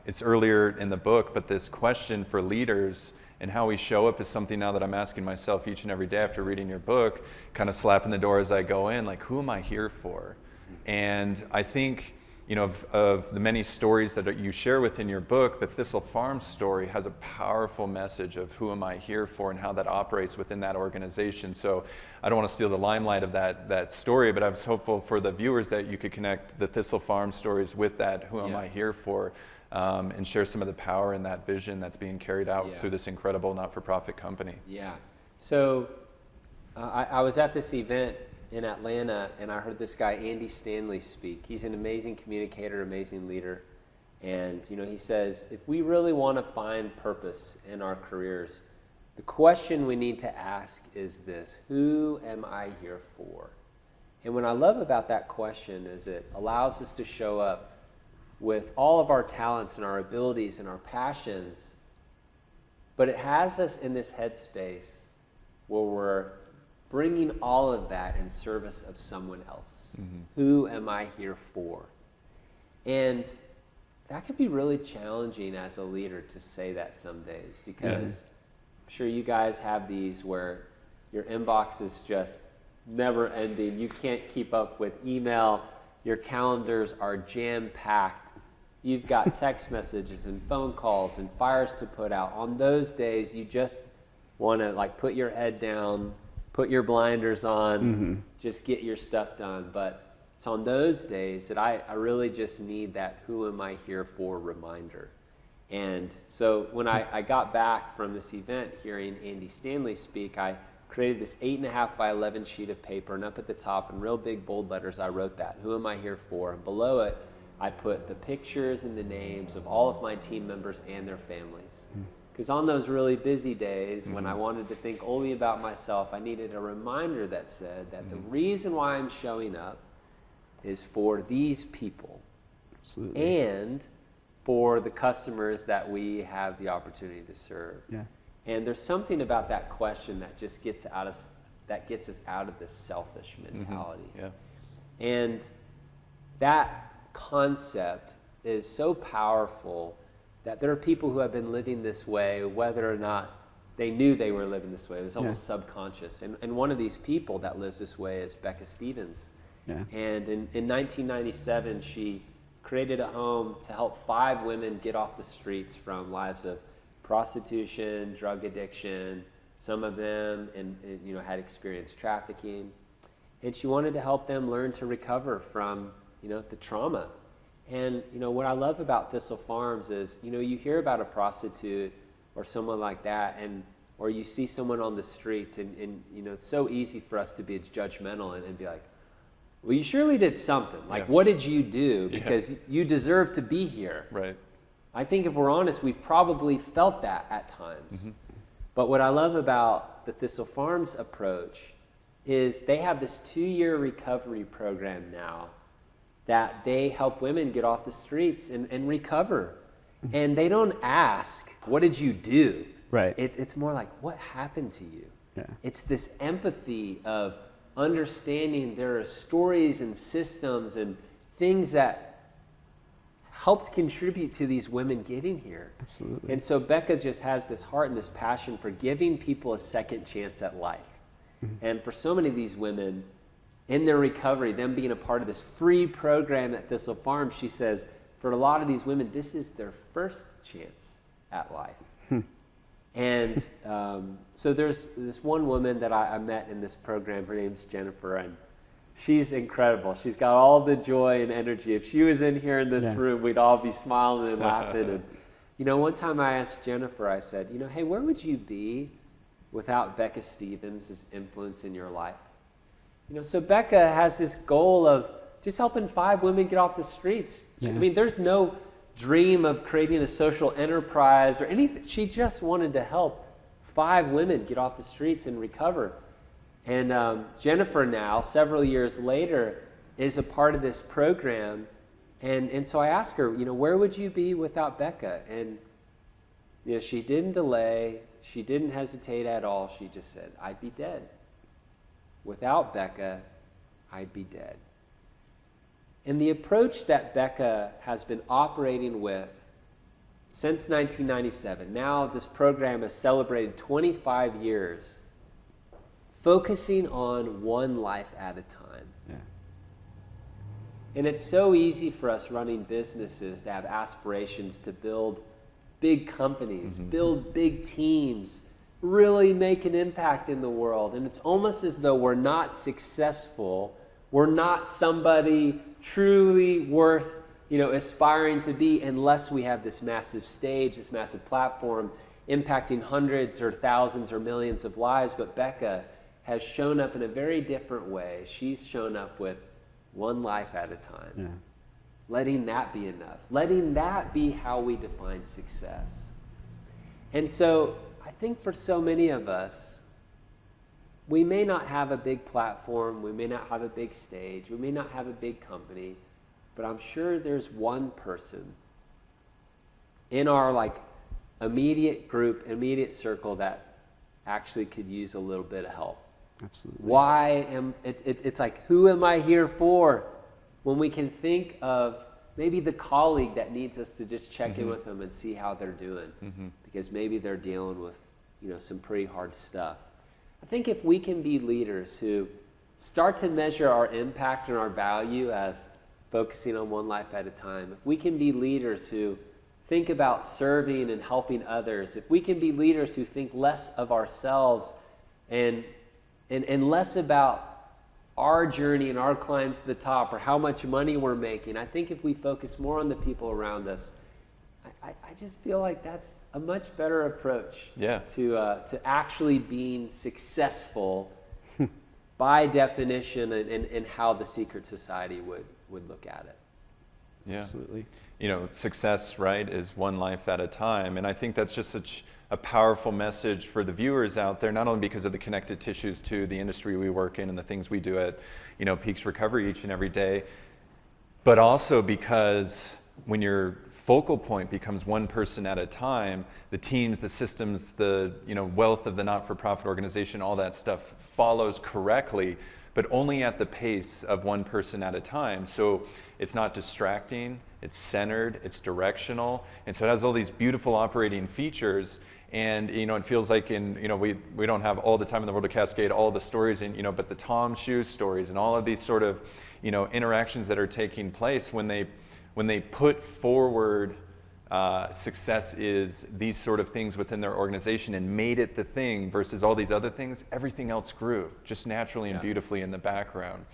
It's earlier in the book, but this question for leaders and how we show up is something now that I'm asking myself each and every day after reading your book, kind of slapping the door as I go in, like, who am I here for? And I think, of the many stories that you share within your book, the Thistle Farms story has a powerful message of who am I here for and how that operates within that organization. So I don't want to steal the limelight of that story, but I was hopeful for the viewers that you could connect the Thistle Farms stories with that who am I here for, and share some of the power in that vision that's being carried out through this incredible not-for-profit company. Yeah. So I was at this event in Atlanta, and I heard this guy, Andy Stanley, speak. He's an amazing communicator, amazing leader. And, he says, if we really want to find purpose in our careers, the question we need to ask is this: who am I here for? And what I love about that question is it allows us to show up with all of our talents and our abilities and our passions, but it has us in this headspace where we're bringing all of that in service of someone else. Mm-hmm. Who am I here for? And that can be really challenging as a leader to say that some days, because I'm sure you guys have these where your inbox is just never ending. You can't keep up with email. Your calendars are jam-packed. You've got text messages and phone calls and fires to put out. On those days, you just want to put your head down, put your blinders on, mm-hmm. just get your stuff done. But it's on those days that I really just need that who am I here for reminder. And so when I got back from this event hearing Andy Stanley speak, I created this 8.5 by 11 sheet of paper, and up at the top in real big bold letters I wrote that, who am I here for? And below it I put the pictures and the names of all of my team members and their families. Because on those really busy days when I wanted to think only about myself, I needed a reminder that said that the reason why I'm showing up is for these people. Absolutely. And for the customers that we have the opportunity to serve. Yeah. And there's something about that question that just gets us out of this selfish mentality. Yeah. And that concept is so powerful that there are people who have been living this way, whether or not they knew they were living this way. It was almost subconscious. And one of these people that lives this way is Becca Stevens. Yeah. And in 1997, she created a home to help 5 women get off the streets from lives of prostitution, drug addiction. Some of them had experienced trafficking. And she wanted to help them learn to recover from the trauma. And what I love about Thistle Farms is you hear about a prostitute or someone like that, or you see someone on the streets, and it's so easy for us to be judgmental and be like, well, you surely did something. Like, what did you do? Because you deserve to be here. Right. I think if we're honest, we've probably felt that at times. But what I love about the Thistle Farms approach is they have this 2-year recovery program now that they help women get off the streets and recover. And they don't ask, what did you do? Right. It's more like, what happened to you? Yeah. It's this empathy of understanding there are stories and systems and things that helped contribute to these women getting here. Absolutely. And so Becca just has this heart and this passion for giving people a second chance at life. And for so many of these women, in their recovery, them being a part of this free program at Thistle Farms, she says, for a lot of these women, this is their first chance at life. And so there's this one woman that I met in this program. Her name's Jennifer, and she's incredible. She's got all the joy and energy. If she was in here in this room, we'd all be smiling and laughing. And one time I asked Jennifer, I said, hey, where would you be without Becca Stevens' influence in your life? So Becca has this goal of just helping 5 women get off the streets. I mean, there's no dream of creating a social enterprise or anything. She just wanted to help 5 women get off the streets and recover. And Jennifer now, several years later, is a part of this program. And so I asked her, where would you be without Becca? And she didn't delay. She didn't hesitate at all. She just said, I'd be dead. Without Becca, I'd be dead. And the approach that Becca has been operating with since 1997, now this program has celebrated 25 years, focusing on one life at a time. Yeah. And it's so easy for us running businesses to have aspirations to build big companies, build big teams, really make an impact in the world. And it's almost as though we're not successful, we're not somebody truly worth aspiring to be unless we have this massive stage, this massive platform impacting hundreds or thousands or millions of lives. But Becca has shown up in a very different way. She's shown up with one life at a time. Yeah. Letting that be enough. Letting that be how we define success. And so I think for so many of us, we may not have a big platform, we may not have a big stage, we may not have a big company, but I'm sure there's one person in our immediate group, immediate circle that actually could use a little bit of help. Absolutely. It's like, who am I here for? When we can think of maybe the colleague that needs us to just check in with them and see how they're doing, because maybe they're dealing with some pretty hard stuff. I think if we can be leaders who start to measure our impact and our value as focusing on one life at a time, if we can be leaders who think about serving and helping others, if we can be leaders who think less of ourselves and less about our journey and our climb to the top or how much money we're making, I think if we focus more on the people around us, I just feel like that's a much better approach Yeah. to actually being successful by definition and how the secret society would look at it. Yeah. Absolutely. You know, success, right, is one life at a time. And I think that's just such a powerful message for the viewers out there, not only because of the connected tissues to the industry we work in and the things we do at, you know, Peaks Recovery each and every day, but also because when your focal point becomes one person at a time, the teams, the systems, the, you know, wealth of the not-for-profit organization, all that stuff follows correctly, but only at the pace of one person at a time. So it's not distracting, it's centered, it's directional, and so it has all these beautiful operating features. And, you know, it feels like we don't have all the time in the world to cascade all the stories in, you know, but the Tom Shoes stories and all of these sort of, you know, interactions that are taking place when they put forward success is these sort of things within their organization and made it the thing versus all these other things, everything else grew just naturally and beautifully in the background.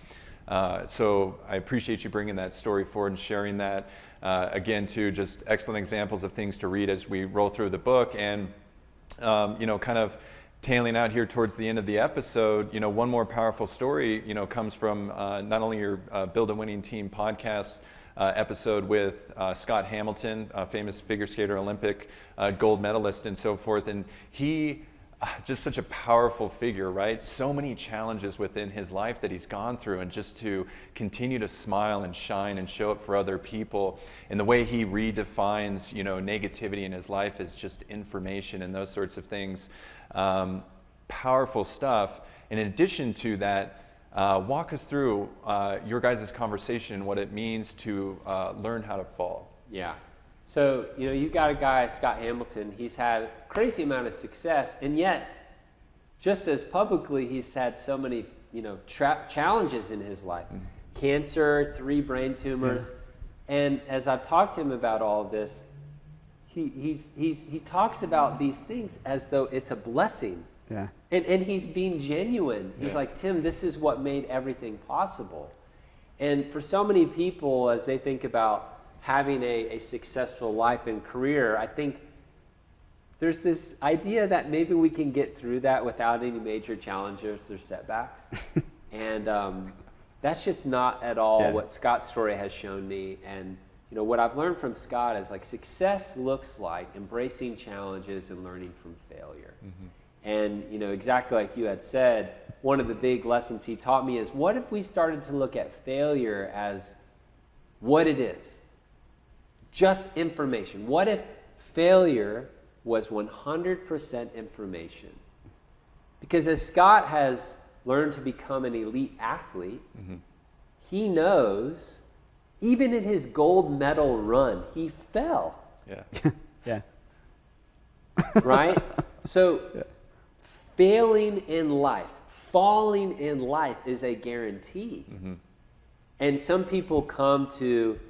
So I appreciate you bringing that story forward and sharing that. Again, too, just excellent examples of things to read as we roll through the book. And, you know, kind of tailing out here towards the end of the episode, you know, one more powerful story, you know, comes from not only your Build a Winning Team podcast episode with Scott Hamilton, a famous figure skater, Olympic gold medalist and so forth. And he, just such a powerful figure, right? So many challenges within his life that he's gone through, and just to continue to smile and shine and show up for other people. And the way he redefines, you know, negativity in his life is just information and those sorts of things. Powerful stuff. And in addition to that, walk us through your guys' conversation and what it means to learn how to fall. Yeah. So, you know, you got a guy, Scott Hamilton, he's had a crazy amount of success, and yet, just as publicly, he's had so many, you know, challenges in his life. Mm-hmm. Cancer, 3 brain tumors. Yeah. And as I've talked to him about all of this, he talks about these things as though it's a blessing. Yeah. And he's being genuine. He's like, Tim, this is what made everything possible. And for so many people, as they think about having a successful life and career, I think there's this idea that maybe we can get through that without any major challenges or setbacks. And that's just not at all what Scott's story has shown me. And, you know, what I've learned from Scott is, like, success looks like embracing challenges and learning from failure. Mm-hmm. And, you know, exactly like you had said, one of the big lessons he taught me is, what if we started to look at failure as what it is? Just information. What if failure was 100% information? Because as Scott has learned to become an elite athlete, mm-hmm. he knows, even in his gold medal run, he fell. Yeah. Yeah. Right? So failing in life, falling in life is a guarantee. Mm-hmm. And some people come to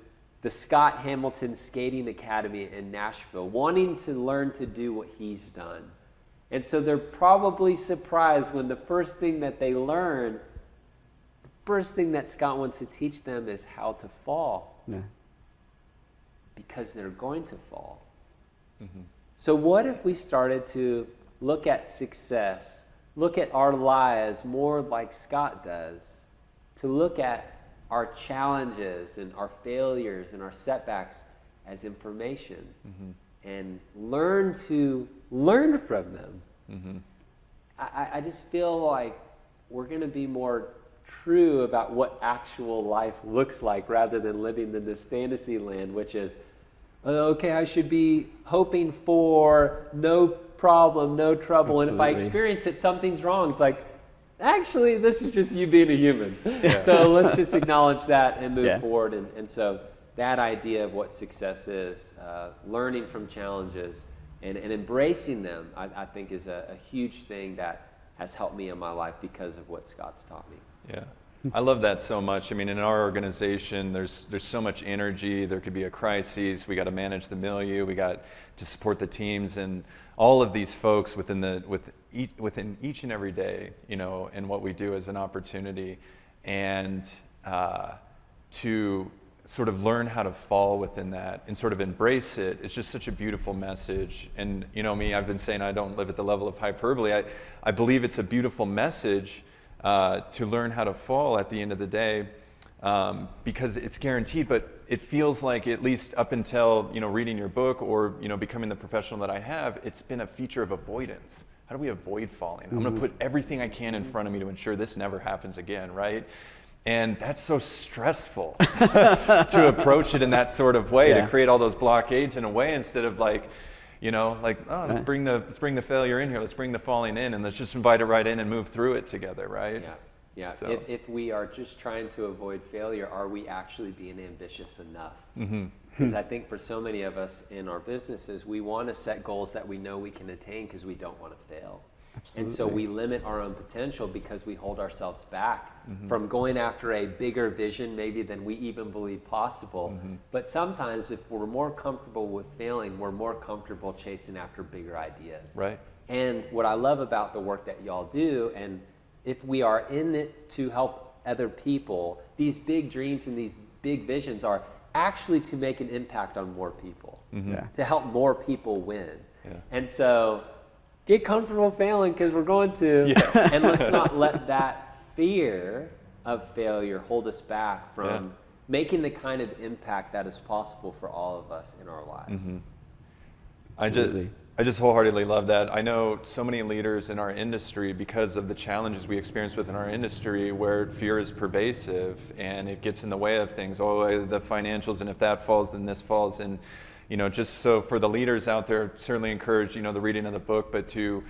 the Scott Hamilton Skating Academy in Nashville wanting to learn to do what he's done. And so they're probably surprised when the first thing that they learn, the first thing that Scott wants to teach them is how to fall. Yeah. Because they're going to fall. Mm-hmm. So what if we started to look at success, look at our lives more like Scott does, to look at our challenges and our failures and our setbacks as information, mm-hmm. and learn from them. Mm-hmm. I just feel like we're going to be more true about what actual life looks like, rather than living in this fantasy land, which is, okay, I should be hoping for no problem, no trouble. Absolutely. And if I experience it, something's wrong. It's like, actually, this is just you being a human. Yeah. So let's just acknowledge that and move forward. And so that idea of what success is, learning from challenges and embracing them, I think is a huge thing that has helped me in my life because of what Scott's taught me. Yeah. I love that so much. I mean, in our organization, there's so much energy. There could be a crisis. We got to manage the milieu. We got to support the teams, and all of these folks within each and every day, you know, and what we do as an opportunity, and to sort of learn how to fall within that and sort of embrace it. It's just such a beautiful message. And you know me, I've been saying I don't live at the level of hyperbole. I believe it's a beautiful message to learn how to fall at the end of the day, because it's guaranteed, but it feels like, at least up until, you know, reading your book or, you know, becoming the professional that I have, it's been a feature of avoidance. How do we avoid falling? I'm going to put everything I can in front of me to ensure this never happens again, right? And that's so stressful to approach it in that sort of way, to create all those blockades in a way, instead of like, you know, like, oh, let's bring the failure in here, let's bring the falling in, and let's just invite it right in and move through it together, right? Yeah. So. If we are just trying to avoid failure, are we actually being ambitious enough? Because I think for so many of us in our businesses, we want to set goals that we know we can attain because we don't want to fail. Absolutely. And so we limit our own potential because we hold ourselves back from going after a bigger vision maybe than we even believe possible. But sometimes if we're more comfortable with failing, we're more comfortable chasing after bigger ideas. Right. And what I love about the work that y'all do, and if we are in it to help other people, these big dreams and these big visions are actually to make an impact on more people, to help more people win. And so get comfortable failing, because we're going to, and let's not let that fear of failure hold us back from making the kind of impact that is possible for all of us in our lives. I just wholeheartedly love that. I know so many leaders in our industry, because of the challenges we experience within our industry, where fear is pervasive and it gets in the way of things. Oh, the financials, and if that falls, then this falls. And you know, just so for the leaders out there, certainly encourage, you know, the reading of the book, but to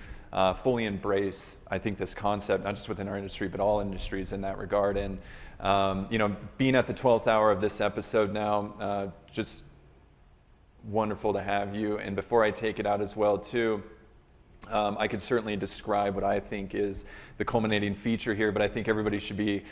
fully embrace, I think, this concept, not just within our industry, but all industries in that regard. And you know, being at the 12th hour of this episode now, just wonderful to have you. And before I take it out as well too, I could certainly describe what I think is the culminating feature here, but I think everybody should be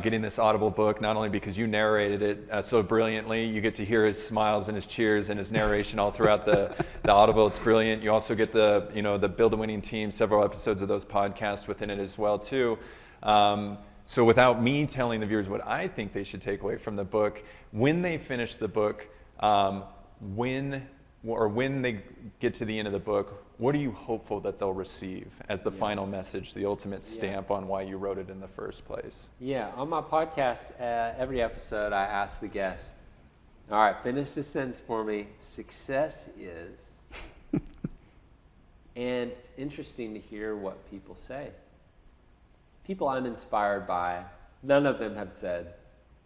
getting this Audible book, not only because you narrated it so brilliantly, you get to hear his smiles and his cheers and his narration all throughout the Audible. It's brilliant. You also get the, you know, the Build a Winning Team, several episodes of those podcasts within it as well too. So without me telling the viewers what I think they should take away from the book, when they finish the book, when they get to the end of the book, what are you hopeful that they'll receive as the final message, the ultimate stamp on why you wrote it in the first place? Yeah, on my podcast, every episode I ask the guest, all right, finish this sentence for me. Success is, and it's interesting to hear what people say. People I'm inspired by, none of them have said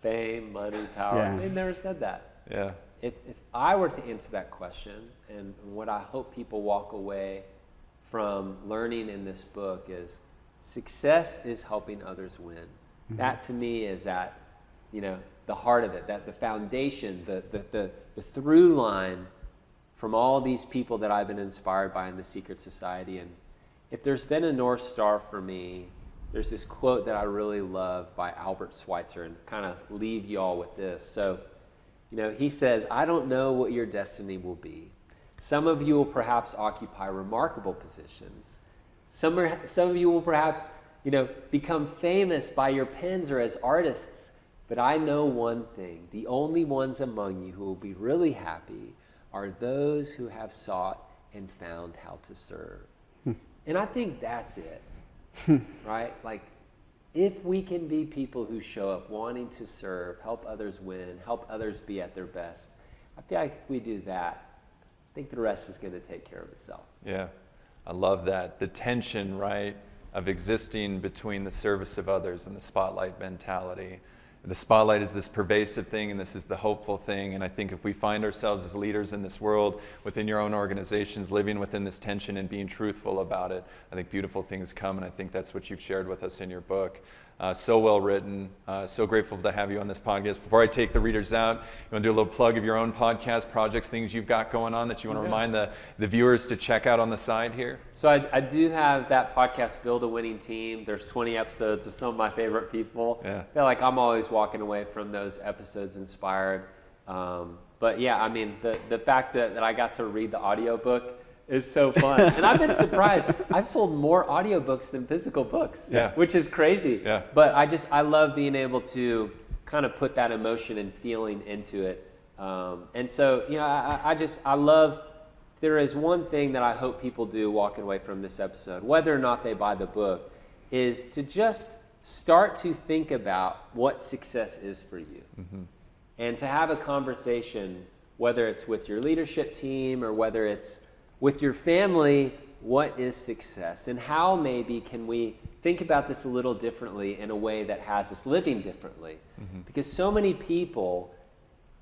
fame, money, power. They've never said that. Yeah. If I were to answer that question, and what I hope people walk away from learning in this book is, success is helping others win. That to me is at, you know, the heart of it, that the foundation, the through line from all these people that I've been inspired by in the Secret Society. And if there's been a North Star for me, there's this quote that I really love by Albert Schweitzer, and kind of leave y'all with this. So, you know, he says, I don't know what your destiny will be. Some of you will perhaps occupy remarkable positions. Some of you will perhaps, you know, become famous by your pens or as artists. But I know one thing, the only ones among you who will be really happy are those who have sought and found how to serve. And I think that's it, right? Like, if we can be people who show up wanting to serve, help others win, help others be at their best, I feel like if we do that, I think the rest is going to take care of itself. Yeah, I love that. The tension, right, of existing between the service of others and the spotlight mentality. The spotlight is this pervasive thing, and this is the hopeful thing. And I think if we find ourselves as leaders in this world, within your own organizations, living within this tension and being truthful about it, I think beautiful things come. And I think that's what you've shared with us in your book. So well written. So grateful to have you on this podcast. Before I take the readers out, you want to do a little plug of your own podcast projects, things you've got going on that you want to remind the viewers to check out on the side here? So I do have that podcast, Build a Winning Team. There's 20 episodes of some of my favorite people. I feel like I'm always walking away from those episodes inspired. But yeah, I mean, the fact that I got to read the audiobook is so fun. And I've been surprised. I've sold more audiobooks than physical books, which is crazy. But I love being able to kind of put that emotion and feeling into it. And so, you know, I love, if there is one thing that I hope people do walking away from this episode, whether or not they buy the book, is to just start to think about what success is for you. And to have a conversation, whether it's with your leadership team or whether it's with your family, what is success? And how maybe can we think about this a little differently in a way that has us living differently? Because so many people,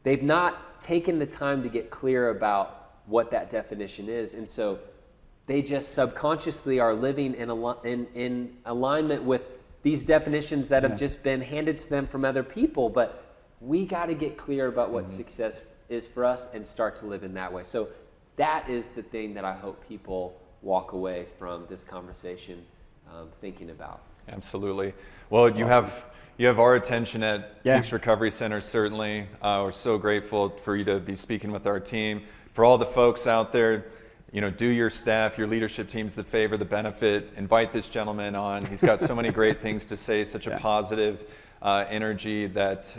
they've not taken the time to get clear about what that definition is. And so they just subconsciously are living in alignment with these definitions that have just been handed to them from other people. But we got to get clear about what success is for us and start to live in that way. So that is the thing that I hope people walk away from this conversation thinking about. Absolutely. Well, you have our attention at Peaks Recovery Center, certainly. We're so grateful for you to be speaking with our team. For all the folks out there, you know, do your staff, your leadership teams the favor, the benefit. Invite this gentleman on. He's got so many great things to say, such a positive energy that,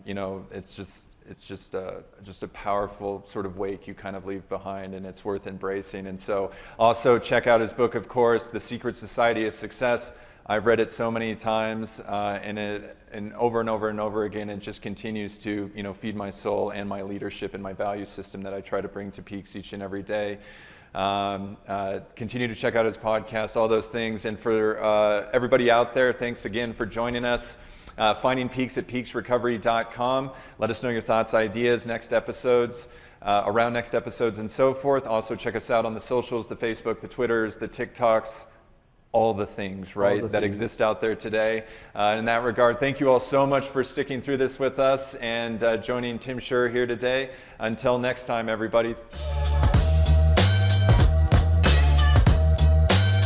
you know, it's just a powerful sort of wake you kind of leave behind, and it's worth embracing. And so also check out his book, of course, The Secret Society of Success. I've read it so many times, and over and over and over again, it just continues to, you know, feed my soul and my leadership and my value system that I try to bring to Peaks each and every day. Continue to check out his podcast, all those things. And for everybody out there, thanks again for joining us. Finding Peaks at peaksrecovery.com. Let us know your thoughts, ideas, next episodes, around next episodes, and so forth. Also check us out on the socials, the Facebook, the Twitters, the TikToks, all the things, right, that exist out there today. In that regard, thank you all so much for sticking through this with us and joining Tim Schurrer here today. Until next time, everybody.